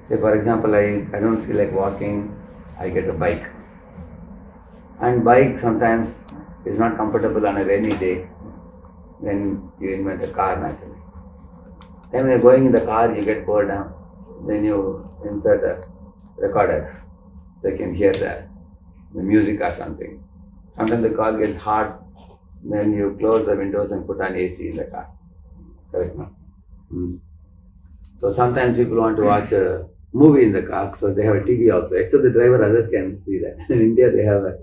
Say for example, I don't feel like walking, I get a bike. And bike sometimes is not comfortable on a rainy day. Then you invent a car naturally. Then when you're going in the car, you get bored down. Then you insert a recorder so you can hear the music or something. Sometimes the car gets hot, then you close the windows and put on AC in the car. Correct, no? So sometimes people want to watch a movie in the car, so they have a TV also. Except the driver, others can see that. In India, they have a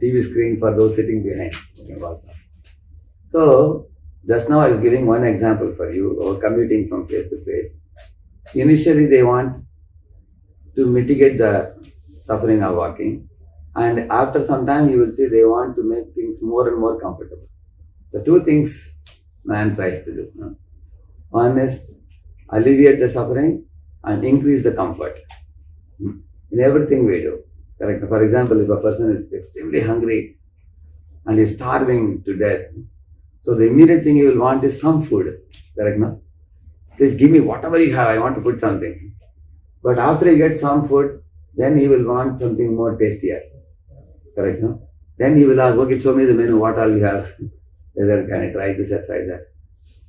TV screen for those sitting behind. So just now I was giving one example for you, or commuting from place to place. Initially, they want to mitigate the suffering of walking, and after some time, you will see they want to make things more and more comfortable. So two things man tries to do. One is alleviate the suffering and increase the comfort in everything we do. Correct. For example, if a person is extremely hungry and is starving to death, so the immediate thing he will want is some food. Correct, no? Please give me whatever you have. I want to put something. But after he gets some food, then he will want something more tastier. Correct, no? Then he will ask, okay, show me the menu, what all you have. Whether can I try this or try that.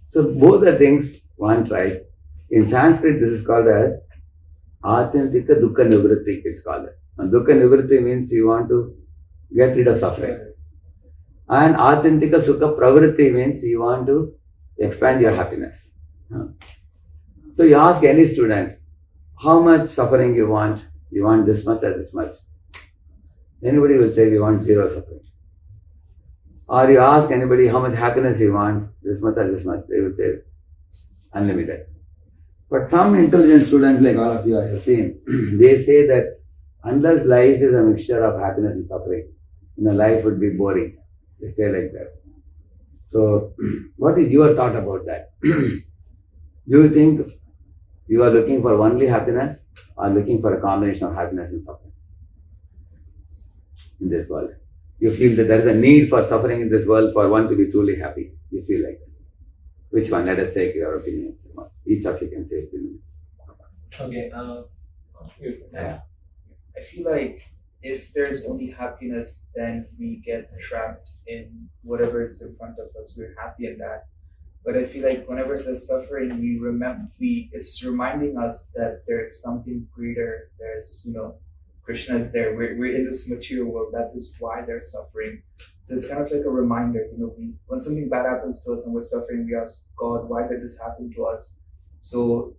So both the things one tries. In Sanskrit, this is called as Atyantika Dukkha Nivritti, it's called. And Dukkha Nivritti means you want to get rid of suffering. And Atyantika Sukha Pravritti means you want to expand your happiness. So you ask any student, how much suffering you want? You want this much or this much? Anybody will say we want zero suffering. Or you ask anybody how much happiness you want, this much or this much, they will say unlimited. But some intelligent students like all of you I have seen, they say that unless life is a mixture of happiness and suffering, life would be boring. They say like that. So what is your thought about that? Do you think you are looking for only happiness or looking for a combination of happiness and suffering in this world? You feel that there is a need for suffering in this world for one to be truly happy. You feel like that. Which one? Let us take your opinions. Each of you can say a few minutes. Okay. Yeah. I feel like if there's only happiness, then we get trapped in whatever is in front of us. We're happy in that. But I feel like whenever there's suffering, it's reminding us that there's something greater. There's, Krishna is there. We're in this material world. That is why they're suffering. So it's kind of like a reminder. When something bad happens to us and we're suffering, we ask God, why did this happen to us? So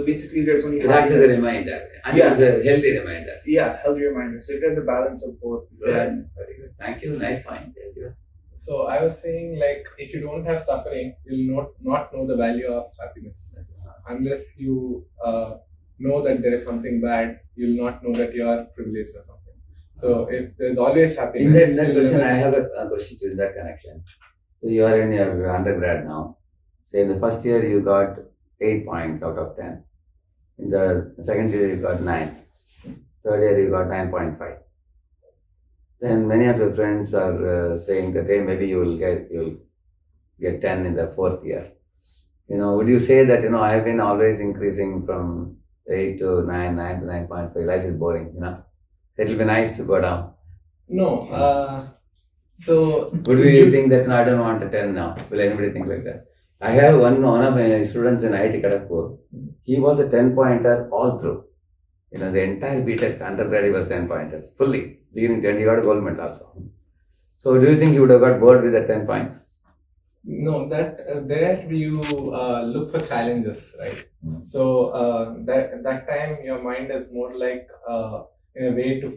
basically, there's only happiness. That's a reminder. And it's a healthy reminder. Yeah, healthy reminder. So if there's a balance of both, then very good. Thank you. Nice point. Yes. So I was saying, like, if you don't have suffering, you'll not know the value of happiness. Unless you know that there is something bad, you'll not know that you are privileged or something. So if there's always happiness. In that question, I have a question to that connection. So you are in your undergrad now. Say in the first year you got 8 points out of 10. In the second year you got 9. Third year you got 9.5. Then many of your friends are saying that, hey, maybe you'll get 10 in the fourth year. Would you say that, I have been always increasing from 8 to 9, 9 to 9.5. Life is boring, It'll be nice to go down. No. So would you think that I don't want a 10 now? Will anybody think like that? I have one of my students in IIT Kharagpur. He was a 10-pointer all through. The entire BTech undergrad he was 10-pointer. Fully. Beginning 10, he got a gold medal also. So do you think you would have got bored with the 10 points? No, that there you look for challenges, right? So that time your mind is more like in a way to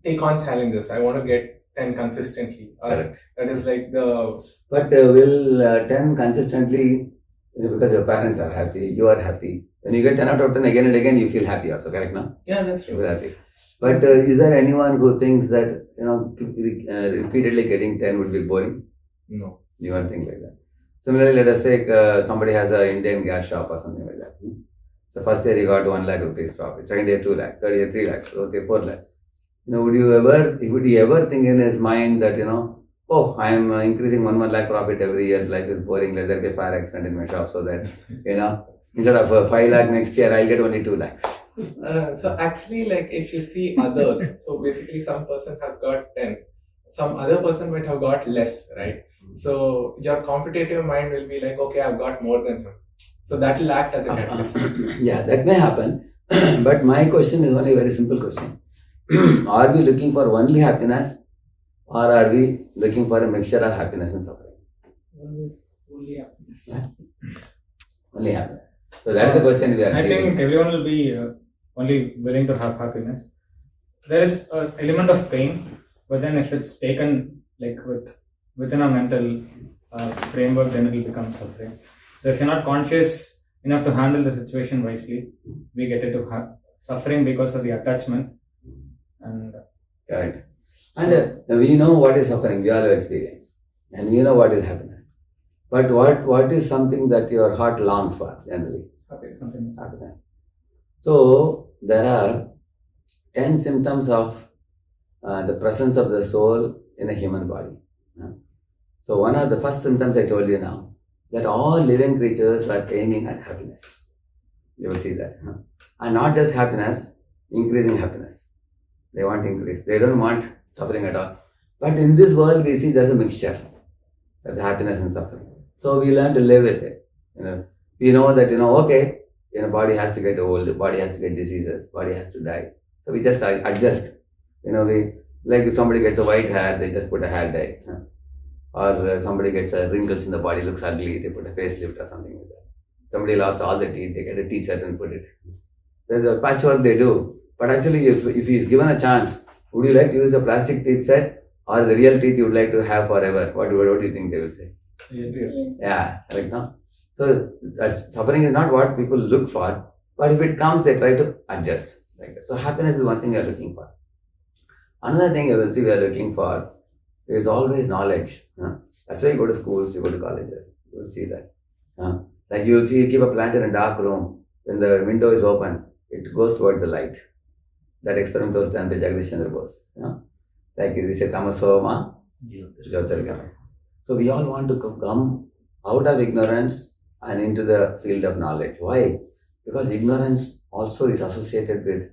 take on challenges. I want to get 10 consistently. Correct. That is like the. But will 10 consistently, because your parents are happy, you are happy. When you get 10 out of 10 again and again, you feel happy also, correct now? Yeah, that's true. You're happy. But is there anyone who thinks that, repeatedly getting 10 would be boring? No. You won't think like that. Similarly, let us say somebody has an Indian gas shop or something like that. So first year he got 1 lakh rupees profit, second year 2 lakh, third year 3 lakh, okay, 4 lakh. Would he ever think in his mind that, oh, I am increasing 1 lakh profit every year, life is boring, let there be a fire accident in my shop so that, instead of 5 lakh next year, I'll get only 2 lakhs. So actually, like if you see others, so basically some person has got 10, some other person might have got less, right? So your competitive mind will be like, okay, I've got more than him. So that will act as a catalyst. Yeah, that may happen. But my question is only a very simple question. Are we looking for only happiness, or are we looking for a mixture of happiness and suffering? Always only happiness. Only happiness. So that is the question we are I dealing think everyone will be only willing to have happiness. There is an element of pain, but then if it's taken like within a mental framework, then it will become suffering. So if you're not conscious enough to handle the situation wisely, we get into suffering because of the attachment. And Correct. And we know what is suffering, we all have experience. And we know what is happiness. But what is something that your heart longs for generally? Happiness. So there are 10 symptoms of the presence of the soul in a human body. So one of the first symptoms I told you now, that all living creatures are aiming at happiness. You will see that. And not just happiness, increasing happiness. They want increase. They don't want suffering at all. But in this world, we see there's a mixture. There's happiness and suffering. So we learn to live with it. We know that, okay, body has to get old, body has to get diseases, body has to die. So we just adjust. Like if somebody gets a white hair, they just put a hair dye. Or somebody gets wrinkles in the body, looks ugly, they put a facelift or something like that. Somebody lost all the teeth, they get a teeth set and put it. There's a patchwork they do. But actually, if he's given a chance, would you like to use a plastic teeth set or the real teeth you would like to have forever? What do you think they will say? Yeah, right now. So suffering is not what people look for, but if it comes, they try to adjust. Like that. So happiness is one thing you are looking for. Another thing you will see we are looking for is always knowledge. That's why you go to schools, you go to colleges. You will see that. Like you will see, you keep a plant in a dark room. When the window is open, it goes towards the light. That experiment was done by Radheshyamdas. Like they say, Tamasoma Jyotirgamaya. So we all want to come out of ignorance and into the field of knowledge. Why? Because ignorance also is associated with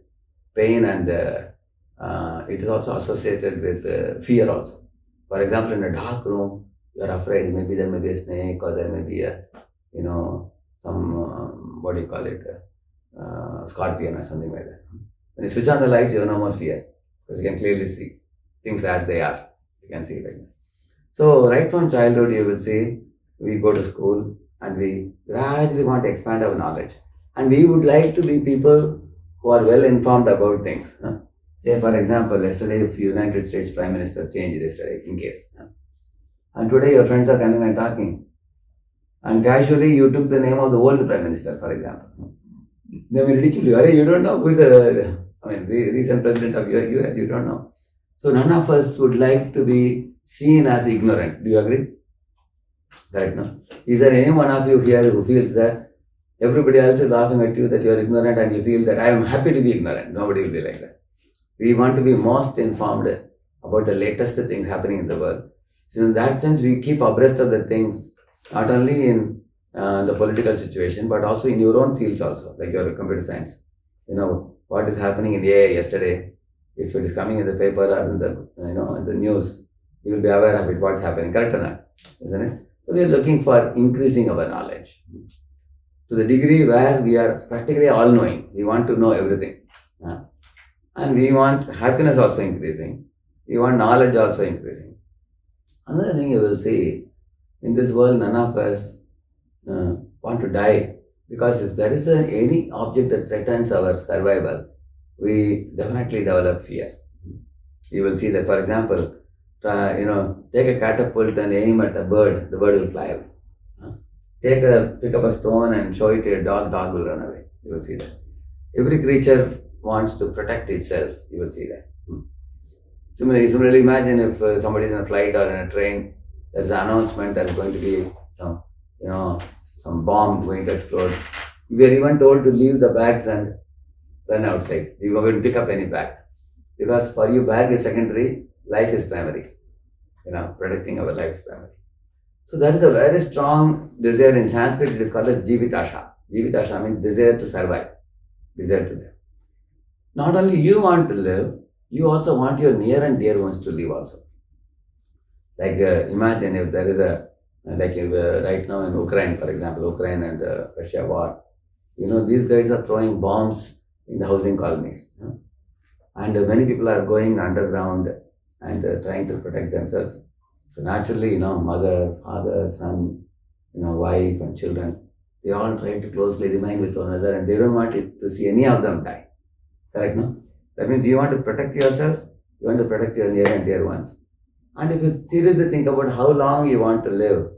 pain, and it is also associated with fear also. For example, in a dark room, you are afraid maybe there may be a snake, or there may be a, some, scorpion or something like that. When you switch on the lights, you have no more fear, because you can clearly see things as they are. You can see it like that. So right from childhood, you will see, we go to school and we gradually want to expand our knowledge. And we would like to be people who are well informed about things. Say, for example, yesterday, if United States Prime Minister changed yesterday, in case. And today your friends are coming and talking. And casually you took the name of the old Prime Minister, for example. They will ridicule you. You don't know who is the recent president of US, you don't know. So none of us would like to be seen as ignorant. Do you agree? Correct, no? Is there any one of you here who feels that everybody else is laughing at you, that you are ignorant, and you feel that I am happy to be ignorant? Nobody will be like that. We want to be most informed about the latest things happening in the world. So in that sense, we keep abreast of the things, not only in the political situation, but also in your own fields also, like your computer science. What is happening in AI yesterday, if it is coming in the paper or in the news, you will be aware of it, what's happening, correct or not? Isn't it? So we are looking for increasing our knowledge to the degree where we are practically all-knowing. We want to know everything. And we want happiness also increasing. We want knowledge also increasing. Another thing you will see, in this world, none of us want to die, because if there is any object that threatens our survival, we definitely develop fear. You will see that, for example, take a catapult and aim at a bird, the bird will fly away. Pick up a stone and show it to a dog will run away. You will see that. Every creature wants to protect itself. You will see that. Similarly, imagine if somebody is in a flight or in a train, there's an announcement that is going to be some bomb going to explode. We are even told to leave the bags and run outside. You won't pick up any bag, because for you bag is secondary, life is primary. protecting our lives primarily. So that is a very strong desire. In Sanskrit, it is called as Jivitasha. Jivitasha means desire to survive, desire to live. Not only you want to live, you also want your near and dear ones to live also. Like imagine if there is right now in Ukraine, for example, Ukraine and Russia war, these guys are throwing bombs in the housing colonies. And many people are going underground and trying to protect themselves. So naturally, mother, father, son, wife and children, they all try to closely remain with one another and they don't want to see any of them die. Correct, no? That means you want to protect yourself, you want to protect your near and dear ones. And if you seriously think about how long you want to live,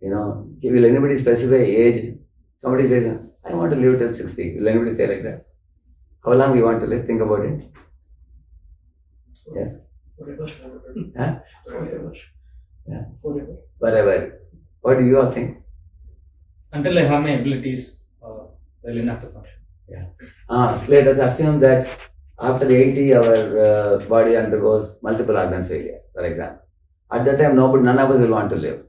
will anybody specify age? Somebody says, I want to live till 60. Will anybody say like that? How long you want to live? Think about it. Yes? Forever. Huh? Forever. Yeah. Forever. Whatever. What do you all think? Until I have my abilities well enough to function. So let us assume that after 80, our body undergoes multiple organ failure, for example. At that time, none of us will want to live.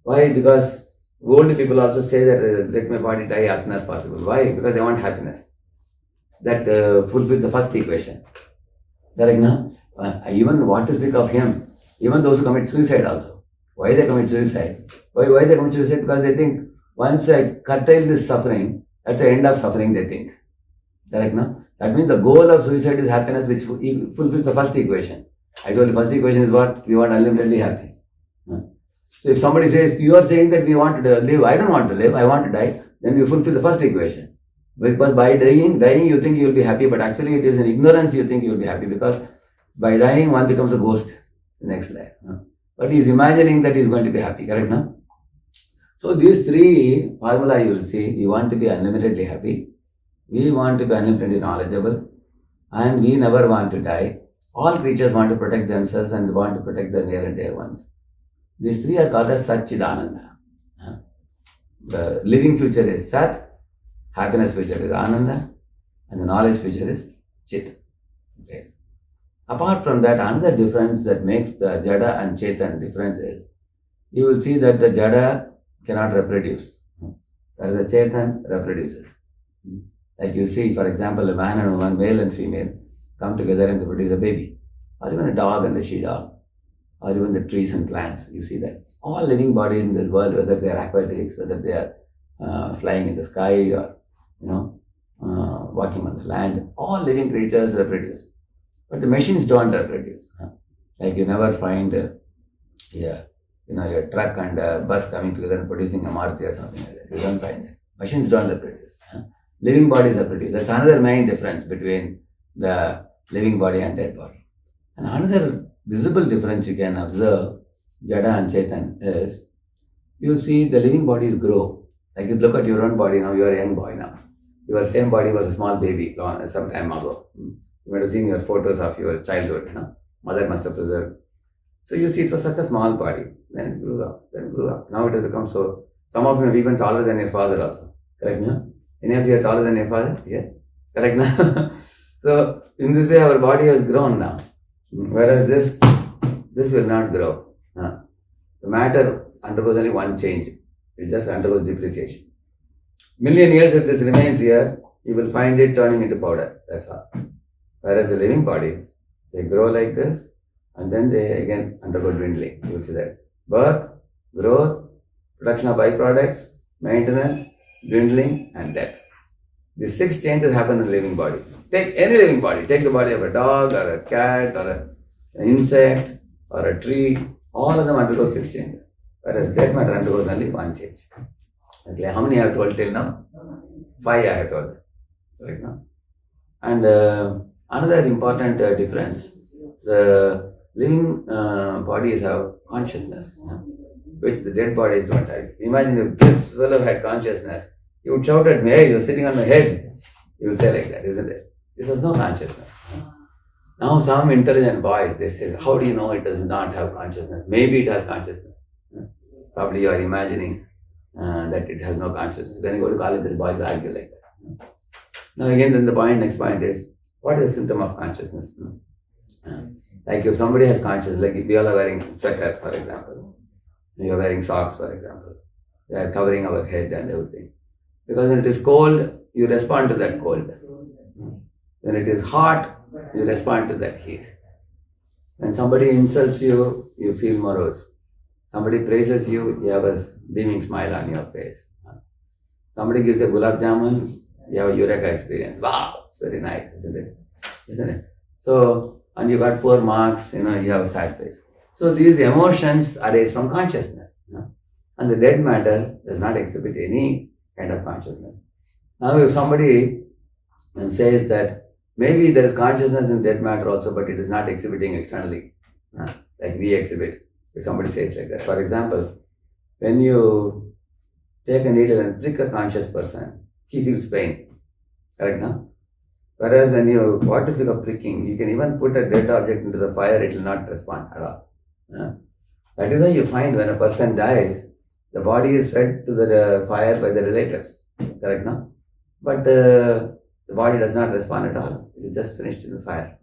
Why? Because old people also say that let my body die as soon as possible. Why? Because they want happiness. That fulfills the first equation. Correct, no? Even what to speak of him, even those who commit suicide also. Why they commit suicide? Why they commit suicide? Because they think once I curtail this suffering, that's the end of suffering, they think. Correct, no? That means the goal of suicide is happiness, which fulfills the first equation. I told you, first equation is what? We want unlimitedly happy. So if somebody says, you are saying that we want to live, I don't want to live, I want to die, then we fulfill the first equation. Because by dying you think you will be happy, but actually it is in ignorance you think you will be happy, because by dying one becomes a ghost the next life. But he is imagining that he is going to be happy, correct, no? So these three formula you will see, we want to be unlimitedly happy, we want to be unlimitedly knowledgeable, and we never want to die. All creatures want to protect themselves and want to protect their near and dear ones. These three are called as Satchidananda. The living future is Sat, happiness future is Ananda, and the knowledge future is Chit. Apart from that, another difference that makes the Jada and Chetan different is, you will see that the Jada cannot reproduce, whereas the Chetan reproduces. Like you see, for example, a man and a woman, male and female, come together and they produce a baby, or even a dog and a she-dog, or even the trees and plants. You see that all living bodies in this world, whether they are aquatics, whether they are flying in the sky, or walking on the land, all living creatures reproduce. But the machines don't reproduce. Like you never find your truck and a bus coming together and producing a Maruti or something like that. You don't find that. Machines don't reproduce. Living bodies reproduce. That's another main difference between the living body and dead body. And another visible difference you can observe, Jada and Chetan, is you see the living bodies grow. Like you look at your own body now, you are a young boy now. Your same body was a small baby some time ago. You might have seen your photos of your childhood. Mother must have preserved. So you see it was such a small body. Then it grew up. Now it has become so. Some of you are even taller than your father also. Correct, no? Any of you are taller than your father? Yeah. Correct, no? So in this way our body has grown now. Whereas this will not grow. The matter undergoes only one change. It just undergoes depreciation. Million years if this remains here, you will find it turning into powder. That's all. Whereas the living bodies, they grow like this and then they again undergo dwindling. You will see that. Birth, growth, production of byproducts, maintenance, dwindling and death. These 6 changes happen in the living body. Take any living body. Take the body of a dog or a cat or an insect or a tree. All of them undergo 6 changes. Whereas dead matter undergoes only 1 change. Okay, how many I have told till now? 5 I have told. Right now. And another important difference, the living bodies have consciousness, which the dead bodies don't have. Imagine if this fellow had consciousness, he would shout at me, hey, you're sitting on my head. He would say like that, isn't it? This has no consciousness. Now some intelligent boys, they say, how do you know it does not have consciousness? Maybe it has consciousness. Probably you are imagining that it has no consciousness. Then you go to college, these boys argue like that. Now again, then the next point is, what is the symptom of consciousness? Like if somebody has consciousness, like if we all are wearing sweater, for example, you are wearing socks, for example, we are covering our head and everything. Because when it is cold, you respond to that cold. When it is hot, you respond to that heat. When somebody insults you, you feel morose. Somebody praises you, you have a beaming smile on your face. Somebody gives you gulab jamun, you have a eureka experience. Wow, it's very nice, isn't it? Isn't it? So, and you got poor marks, you have a sad face. So these emotions arise from consciousness. And the dead matter does not exhibit any kind of consciousness. Now if somebody says that maybe there is consciousness in dead matter also, but it is not exhibiting externally, like we exhibit. If somebody says like that. For example, when you take a needle and prick a conscious person, he feels pain. Correct now? Whereas when what is the pricking? You can even put a dead object into the fire, it will not respond at all. That is why you find when a person dies, the body is fed to the fire by the relatives. Correct now? But the body does not respond at all. It is just finished in the fire.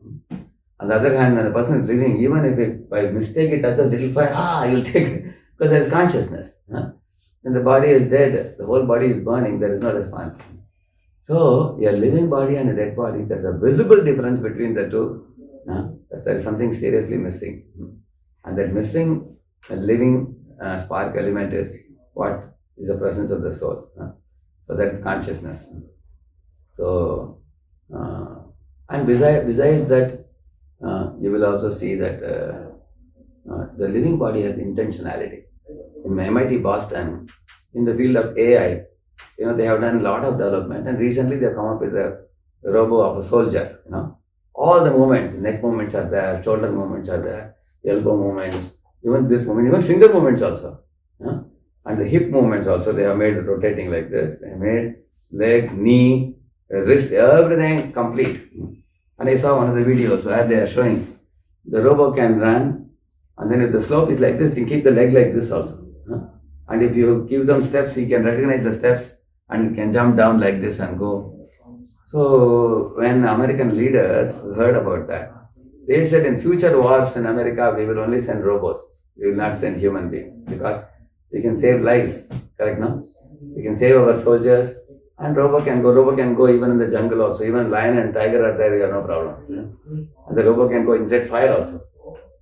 On the other hand, when the person is living, even if it by mistake it touches little fire, you will take it because there is consciousness. When the body is dead, the whole body is burning, there is no response. So, a living body and a dead body, there is a visible difference between the two. There is something seriously missing. And that missing living spark element is what is the presence of the soul. So that is consciousness. So, and besides that, you will also see that the living body has intentionality. In MIT Boston, in the field of AI, they have done a lot of development, and recently they have come up with a robo of a soldier. All the movements, neck movements are there, shoulder movements are there, elbow movements, even this movement, even finger movements also. And the hip movements also, they have made rotating like this. They have made leg, knee, wrist, everything complete. And I saw one of the videos where they are showing the robo can run, and then if the slope is like this, you can keep the leg like this also. And if you give them steps, he can recognize the steps and can jump down like this and go. So when American leaders heard about that, they said in future wars in America, we will only send robots. We will not send human beings because we can save lives. Correct now? We can save our soldiers, and robot can go even in the jungle also. Even lion and tiger are there, you have no problem. And the robot can go inside fire also.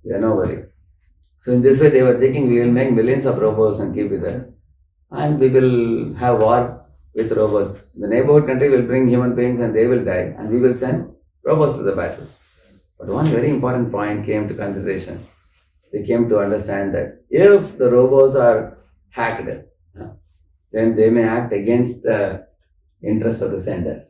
You have no worry. So in this way, they were thinking we will make millions of robots and keep it there. And we will have war with robots. The neighborhood country will bring human beings and they will die. And we will send robots to the battle. But one very important point came to consideration. They came to understand that if the robots are hacked, then they may act against the interest of the sender.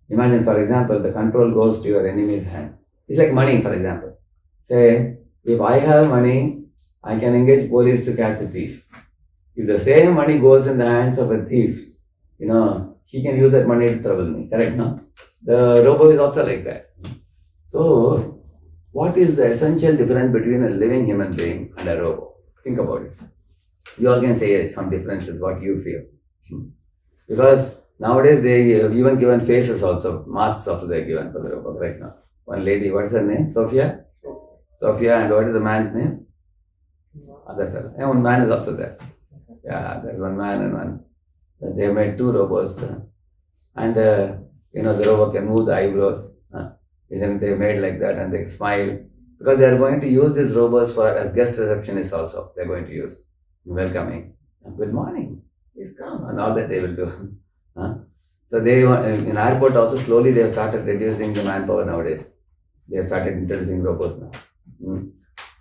Imagine, for example, the control goes to your enemy's hand. It's like money, for example. Say, if I have money, I can engage police to catch a thief. If the same money goes in the hands of a thief, he can use that money to trouble me. Correct, no? The robot is also like that. So, what is the essential difference between a living human being and a robot? Think about it. You all can say some differences, what you feel. Because nowadays they have even given faces also, masks also they are given for the robot right now. One lady, what is her name? Sophia, and what is the man's name? Other fellow. And one man is also there. Yeah, there's one man and one. They have made two robots. And the robot can move the eyebrows. Isn't they made like that and they smile? Because they are going to use these robots as guest receptionists also. They are going to use welcoming. Good morning. Please come. And all that they will do. So they in airport also slowly they have started reducing the manpower nowadays. They have started introducing robots now.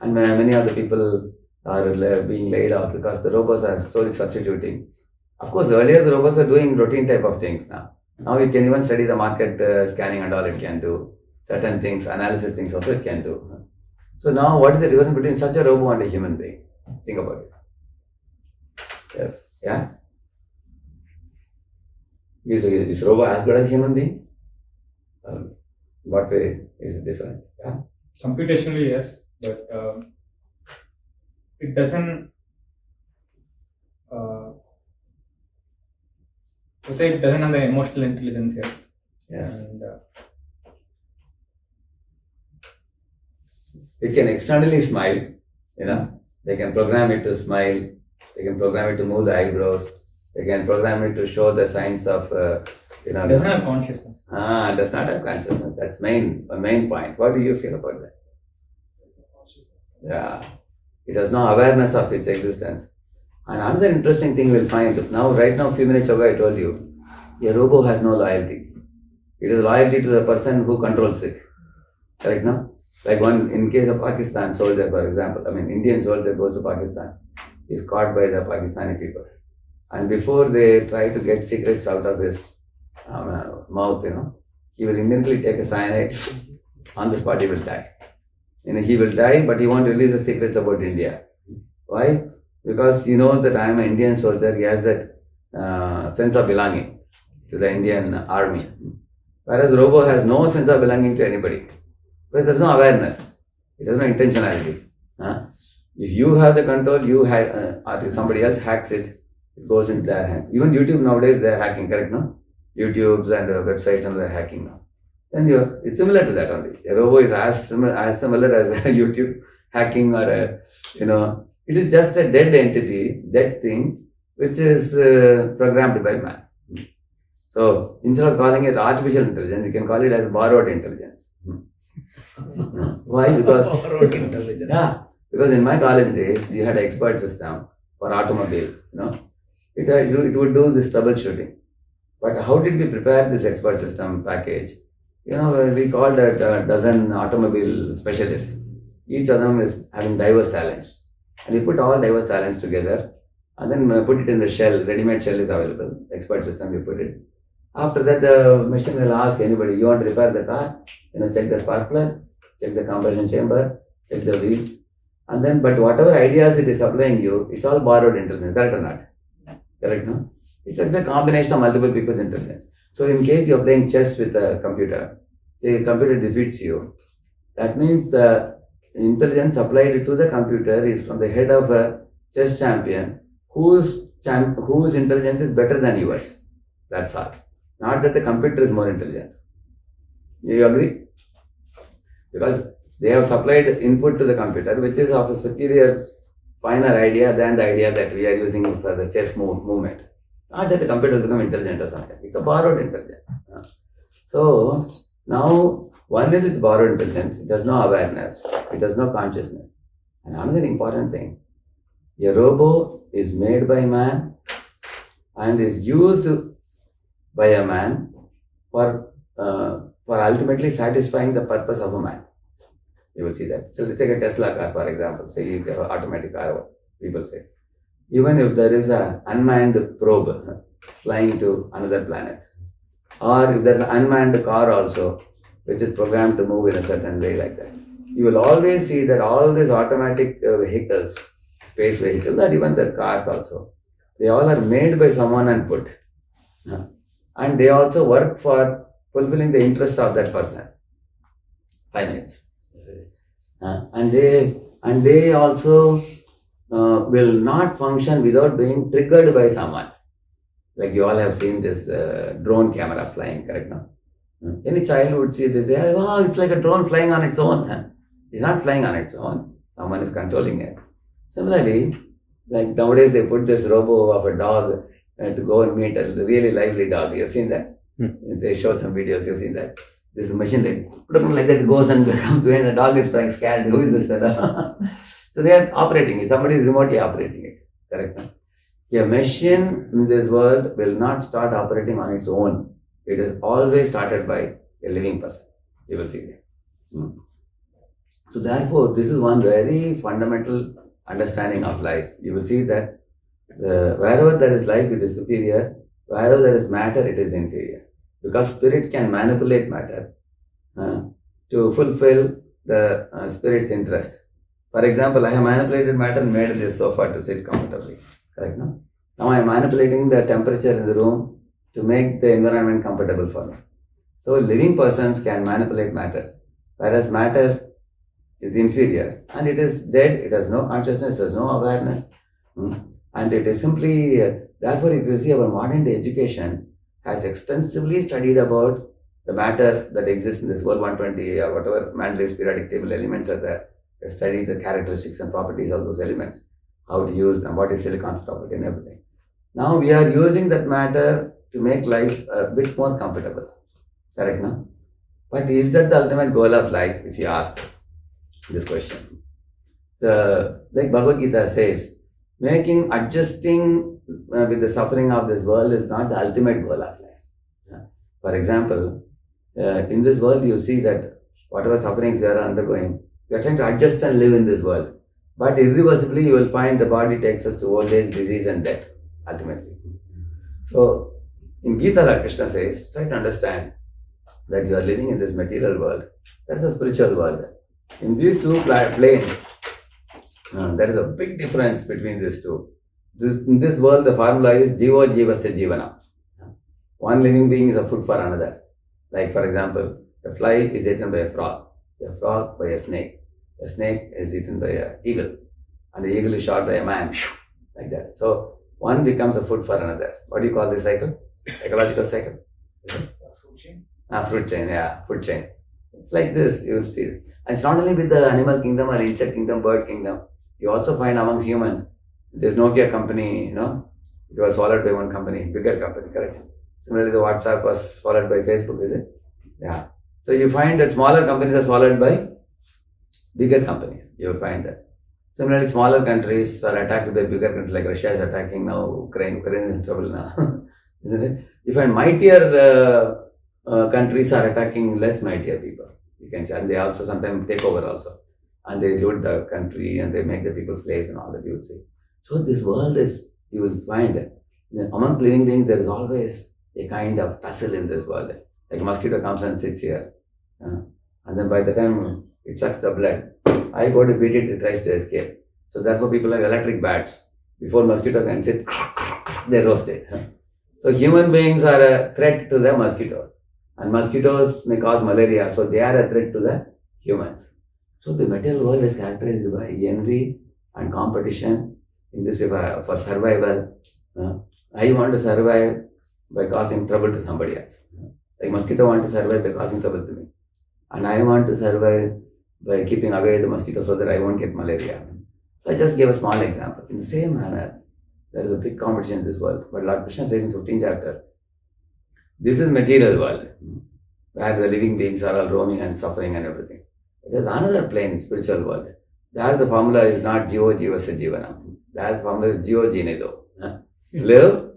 And many of the people are being laid off because the robots are slowly substituting. Of course, earlier the robots are doing routine type of things now. Now it can even study the market scanning and all it can do. Certain things, analysis things also it can do. So now what is the difference between such a robot and a human being? Think about it. Yes. Yeah? Is robot as good as human being? What way is it different? Yeah? Computationally, yes, but it doesn't. Let's say it doesn't have the emotional intelligence yet. Yes. And It can externally smile, they can program it to smile, they can program it to move the eyebrows, they can program it to show the signs of, It doesn't have consciousness. it does not have consciousness. That's a main point. What do you feel about that? Yeah, it has no awareness of its existence. And another interesting thing we'll find now, right now, a few minutes ago, I told you, a robo has no loyalty. It is loyalty to the person who controls it. Correct now? Like in case of Pakistan soldier, for example, Indian soldier goes to Pakistan, is caught by the Pakistani people. And before they try to get secrets out of his mouth, he will immediately take a cyanide. On the spot, he will die. He will die, but he won't release the secrets about India. Why? Because he knows that I am an Indian soldier. He has that sense of belonging to the Indian army. Whereas robo has no sense of belonging to anybody. Because there's no awareness. It has no intentionality. If you have the control, or if somebody else hacks it, it goes into their hands. Even YouTube nowadays, they're hacking, correct? No? YouTubes and websites and they're hacking now. Then it's similar to that only. A robo is as similar as a YouTube hacking or it is just a dead entity, dead thing, which is programmed by man. So instead of calling it artificial intelligence, you can call it as borrowed intelligence. Why? Because borrowed intelligence. Yeah, because in my college days, you had an expert system for automobile. It would do this troubleshooting. But how did we prepare this expert system package? We called a dozen automobile specialists. Each of them is having diverse talents. And we put all diverse talents together and then put it in the shell. Ready-made shell is available. Expert system, we put it. After that, the machine will ask anybody, you want to repair the car? Check the spark plug, check the combustion chamber, check the wheels. And then, but whatever ideas it is supplying you, it's all borrowed intelligence. Correct or not? Correct, no? It's just a combination of multiple people's intelligence. So in case you're playing chess with a computer, say a computer defeats you, that means the intelligence supplied to the computer is from the head of a chess champion whose intelligence is better than yours. That's all. Not that the computer is more intelligent. You agree? Because they have supplied input to the computer which is of a superior, finer idea than the idea that we are using for the chess movement. Not that the computer will become intelligent or something. It's a borrowed intelligence. So now one is it's borrowed intelligence. It has no awareness. It has no consciousness. And another important thing, a robo is made by man and is used by a man for ultimately satisfying the purpose of a man. You will see that. So let's take a Tesla car, for example. Say you have an automatic car, people say. Even if there is an unmanned probe flying to another planet, or if there's an unmanned car also, which is programmed to move in a certain way like that, you will always see that all these automatic vehicles, space vehicles, or even the cars also, they all are made by someone and put. And they also work for fulfilling the interest of that person. 5 minutes. And they also will not function without being triggered by someone. Like you all have seen this drone camera flying, correct now? Any child would see this, say, wow, it's like a drone flying on its own. It's not flying on its own. Someone is controlling it. Similarly, like nowadays they put this robo of a dog to go and meet a really lively dog. You've seen that? They show some videos, you've seen that. This machine like that, it goes and comes when the dog is like scared. Who is this fellow? So they are operating it. Somebody is remotely operating it. Correct? A machine in this world will not start operating on its own. It is always started by a living person. You will see that. So therefore, this is one very fundamental understanding of life. You will see that wherever there is life, it is superior. Wherever there is matter, it is inferior. Because spirit can manipulate matter to fulfill the spirit's interest. For example, I have manipulated matter and made this sofa to sit comfortably. Correct? No? Now I am manipulating the temperature in the room to make the environment comfortable for me. So living persons can manipulate matter, whereas matter is inferior and it is dead, it has no consciousness, it has no awareness, and it is simply, therefore if you see our modern day education has extensively studied about the matter that exists in this world, 120 or whatever Mendeley's periodic table elements are there. We study the characteristics and properties of those elements, how to use them, what is silicon property and everything. Now we are using that matter to make life a bit more comfortable. Correct, no? But is that the ultimate goal of life, if you ask this question? Like Bhagavad Gita says, adjusting with the suffering of this world is not the ultimate goal of life. For example, in this world you see that whatever sufferings we are undergoing, we are trying to adjust and live in this world. But irreversibly you will find the body takes us to old age, disease and death, ultimately. So, in Gita, Lord Krishna says, try to understand that you are living in this material world. That's a spiritual world. In these two planes, there is a big difference between these two. In this world, the formula is Jiva Jivasya Jivana. One living being is a food for another. Like, for example, a fly is eaten by a frog by a snake is eaten by an eagle, and the eagle is shot by a man, like that. So, one becomes a food for another. What do you call this cycle? Ecological cycle? Food chain. Food chain, yeah, food chain. It's like this, you will see. And it's not only with the animal kingdom or insect kingdom, bird kingdom. You also find amongst humans. There's Nokia company, it was swallowed by one company, bigger company, correct? Similarly, the WhatsApp was swallowed by Facebook, is it? Yeah. So you find that smaller companies are swallowed by bigger companies. You will find that. Similarly, smaller countries are attacked by bigger countries, like Russia is attacking now Ukraine. Ukraine is in trouble now, isn't it? You find mightier countries are attacking less mightier people. You can say, and they also sometimes take over also. And they loot the country and they make the people slaves and all that, you will see. So this world is, you will find, amongst living beings, there is always a kind of tussle in this world. Like a mosquito comes and sits here. And then by the time it sucks the blood, I go to beat it, it tries to escape. So therefore people have electric bats. Before mosquito can sit, they roast it. So human beings are a threat to the mosquitoes. And mosquitoes may cause malaria, so they are a threat to the humans. So the material world is characterized by envy and competition in this way for survival. I want to survive by causing trouble to somebody else. Like mosquito want to survive by causing trouble to me. And I want to survive by keeping away the mosquito so that I won't get malaria. So I just gave a small example. In the same manner, there is a big competition in this world. But Lord Krishna says in 15th chapter, this is material world, where the living beings are all roaming and suffering and everything. There is another plane, spiritual world. There the formula is not Jiva Jivasya Jivana. There the formula is Jiva Jinedo. Live,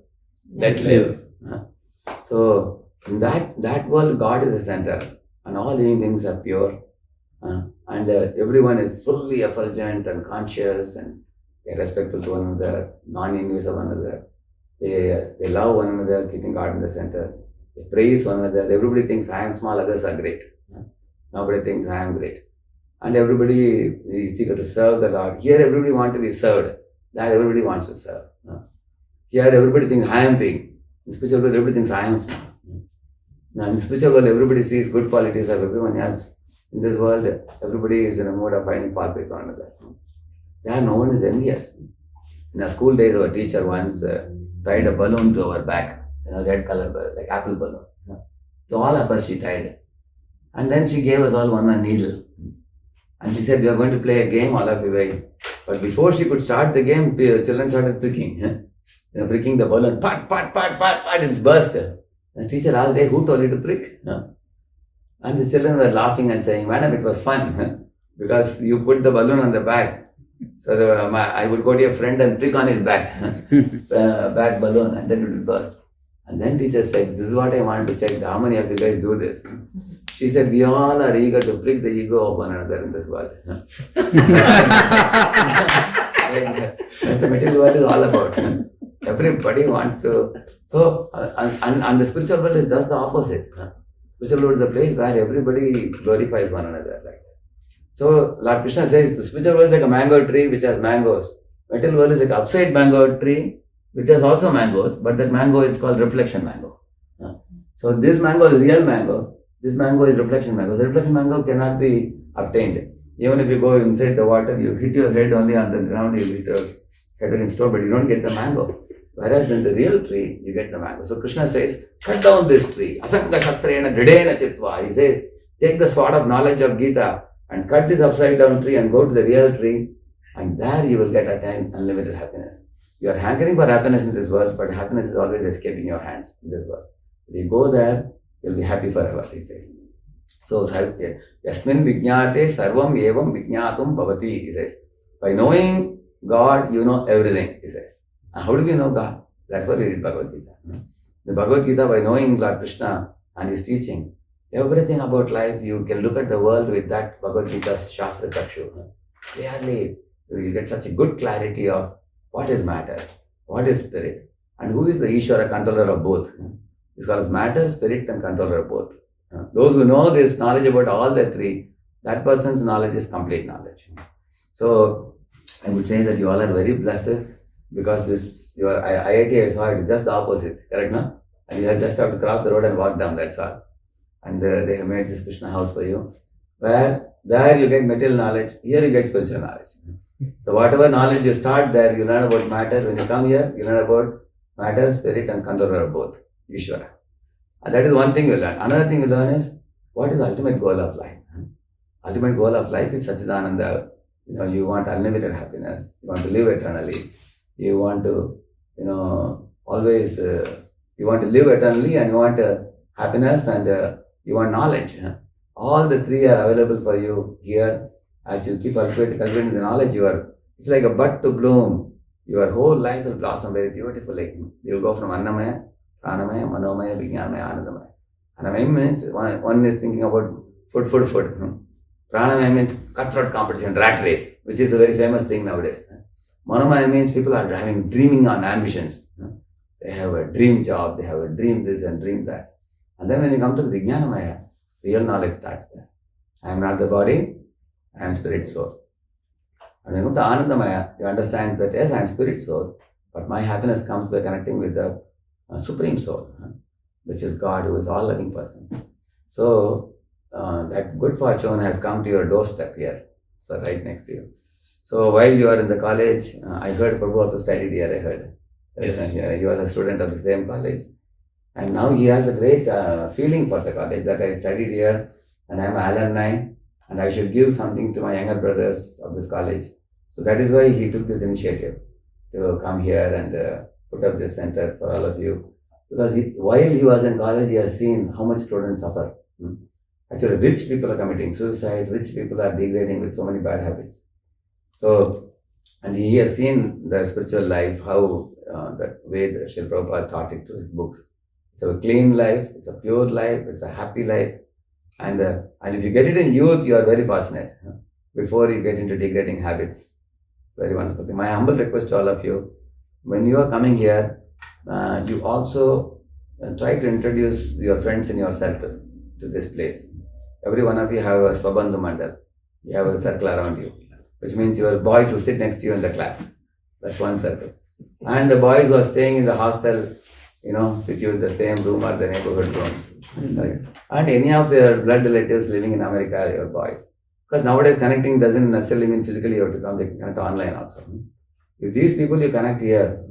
let live. So in that world, God is the center, and all living beings are pure, and everyone is fully effulgent and conscious, and they are respectful to one another, non-envious of one another. They love one another, keeping God in the center. They praise one another. Everybody thinks I am small, others are great. Nobody thinks I am great. And everybody is eager to serve the Lord. Here everybody wants to be served. There everybody wants to serve. Here everybody thinks I am big. In spiritual world everybody thinks I am small. Now in spiritual world everybody sees good qualities of everyone else. In this world everybody is in a mode of finding fault with one another. There no one is envious. In our school days our teacher once tied a balloon to our back, red color balloon, like apple balloon. To all of us she tied. And then she gave us all one needle. And she said, we are going to play a game, all of you wait. But before she could start the game, children started pricking. Pricking the balloon, pat, it's burst. The teacher asked, hey, who told you to prick? And the children were laughing and saying, madam, it was fun. Because you put the balloon on the back. So I would go to your friend and prick on his back. Back balloon, and then it would burst. And then teacher said, this is what I wanted to check. How many of you guys do this? She said, we all are eager to prick the ego of one another in this world. The material world is all about. Everybody wants to. So, and the spiritual world is just the opposite. Spiritual world is a place where everybody glorifies one another. Like that. So, Lord Krishna says, the spiritual world is like a mango tree which has mangoes. Material world is like an upside mango tree which has also mangoes, but that mango is called reflection mango. So, this mango is real mango. This mango is reflection mango. The reflection mango cannot be obtained. Even if you go inside the water, you hit your head only on the ground, you hit your head against stone, but you don't get the mango. Whereas in the real tree, you get the mango. So Krishna says, cut down this tree. Asanga Shastrena Dridena Chitva. He says, take the sword of knowledge of Gita and cut this upside down tree and go to the real tree, and there you will get attain unlimited happiness. You are hankering for happiness in this world, but happiness is always escaping your hands in this world. If you go there, you'll be happy forever, he says. So, yasmin vijñāte sarvam evam vijñātum bhavati, he says. By knowing God, you know everything, he says. And how do we know God? Therefore, we read Bhagavad Gita. The Bhagavad Gita, by knowing Lord Krishna and his teaching, everything about life, you can look at the world with that Bhagavad Gita's Shastra Chakshu. Clearly, you get such a good clarity of what is matter, what is spirit, and who is the Ishvara, controller of both. It's called as matter, spirit, and controller of both. Those who know this knowledge about all the three, that person's knowledge is complete knowledge. So, I would say that you all are very blessed because this, your IIT, I saw it, is just the opposite, correct, no? And you just have to cross the road and walk down, that's all. And they have made this Krishna house for you, where there you get material knowledge, here you get spiritual knowledge. So whatever knowledge you start there, you learn about matter. When you come here, you learn about matter, spirit, and controller of both, Ishvara. And that is one thing you learn. Another thing you learn is, what is the ultimate goal of life? Ultimate goal of life is Satchidananda. You want unlimited happiness. You want to live eternally. You want to, always, you want to live eternally, and you want happiness, and you want knowledge. All the three are available for you here. As you keep cultivating the knowledge, it's like a bud to bloom. Your whole life will blossom very beautifully. You will go from Annamaya, Pranamaya, Manomaya, Vijnanamaya, Anandamaya. Annamaya means one is thinking about food. Pranamaya means cutthroat competition, rat race, which is a very famous thing nowadays. Manomaya means people are dreaming on ambitions. They have a dream job, they have a dream this and dream that. And then when you come to the Vijnanamaya, real knowledge starts there. I am not the body, I am spirit soul. And when you come to Anandamaya, you understand that yes, I am spirit soul, but my happiness comes by connecting with the supreme soul, which is God, who is all loving person. So that good fortune has come to your doorstep here, so right next to you. So while you are in the college, I heard Prabhu also studied here, I heard. Yes. He was a student of the same college. And now he has a great feeling for the college that I studied here and I am an alumni and I should give something to my younger brothers of this college. So that is why he took this initiative to come here and put up this center for all of you. Because while he was in college, he has seen how much students suffer. Actually, rich people are committing suicide, rich people are degrading with so many bad habits. So, and he has seen the spiritual life, how that way that Srila Prabhupada taught it to his books. It's a clean life, it's a pure life, it's a happy life. And if you get it in youth, you are very fortunate before you get into degrading habits. It's very wonderful thing. My humble request to all of you, when you are coming here, you also try to introduce your friends in your circle to this place. Every one of you have a Swabandhu Mandal. You have a circle around you, which means your boys who sit next to you in the class. That's one circle. And the boys who are staying in the hostel, with you in the same room or the neighborhood rooms. Right? And any of your blood relatives living in America, your boys. Because nowadays connecting doesn't necessarily mean physically you have to come, they can connect online also. If these people you connect here,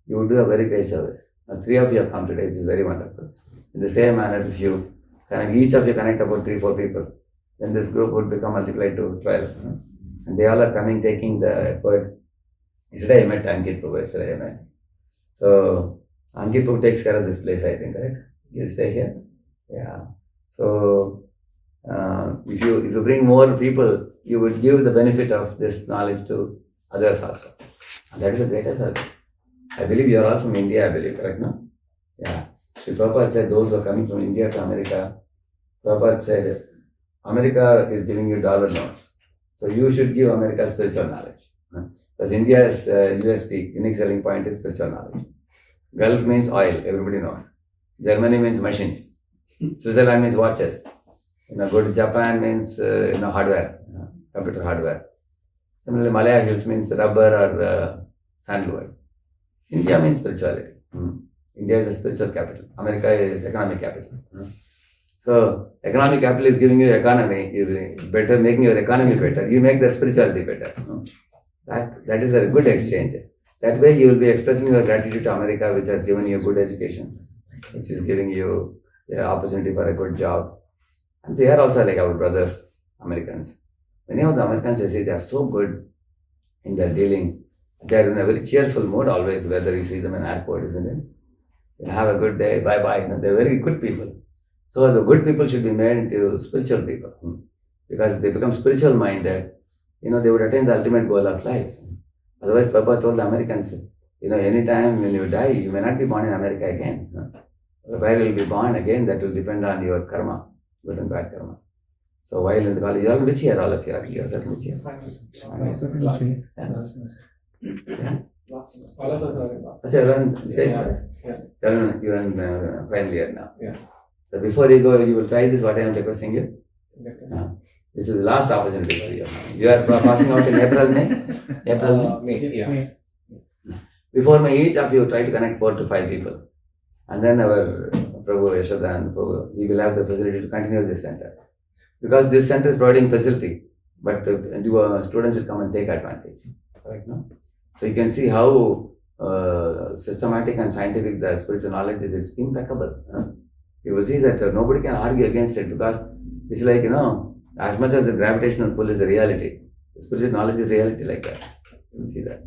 you will do a very great service. Now, 3 of you have come today, which is very wonderful. In the same manner, if you connect, each of you connect about 3-4 people, then this group would become multiplied to 12. And they all are coming, taking the effort. Yesterday I met Ankit Prabhu. So Ankit Prabhu takes care of this place, I think, right? You stay here? Yeah. So if you bring more people, you would give the benefit of this knowledge to others also. And that is the greatest service. I believe you are all from India, I believe, correct, no? Yeah. Sri Prabhupada said those who are coming from India to America, Prabhupada said, America is giving you dollar notes. So you should give America spiritual knowledge. Because India's USP, unique selling point, is spiritual knowledge. Gulf means oil, everybody knows. Germany means machines. Switzerland means watches. Go to Japan means hardware, computer hardware. Similarly, Malaya Hills means rubber or sandalwood. India means spirituality. India is a spiritual capital. America is economic capital. So economic capital is giving you economy, is better, making your economy better. You make that spirituality better. That is a good exchange. That way you will be expressing your gratitude to America, which has given you good education, which is giving you the opportunity for a good job. And they are also like our brothers, Americans. Many of the Americans, I see, they are so good in their dealing. They are in a very cheerful mood always, whether you see them in airport, isn't it? They have a good day, bye-bye. They're very good people. So the good people should be made into spiritual people. Because if they become spiritual minded, they would attain the ultimate goal of life. Otherwise, Prabhupada told the Americans, anytime when you die, you may not be born in America again. Where you will be born again, that will depend on your karma, good and bad karma. So while in the college, you are in which year, all of you are? You are in which year? Last semester. All of us are in last. So you're in same class? Yeah. You're in final year now. Yeah. So before you go, you will try this, what I am requesting you. Exactly. This is the last opportunity for you. You are passing out in April, May? April, May? May, yeah. Before May, each of you try to connect 4 to 5 people. And then our Prabhu, Yashoda and Prabhu, we will have the facility to continue this center. Because this center is providing facility, but students will come and take advantage. Right now? So you can see how systematic and scientific the spiritual knowledge is. It's impeccable. You will see that nobody can argue against it, because it's like, as much as the gravitational pull is a reality, the spiritual knowledge is reality like that. You will see that.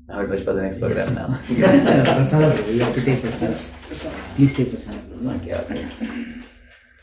Now it was for the next program now. Prasad, we have to take Prasad. Please take Prasad. Okay.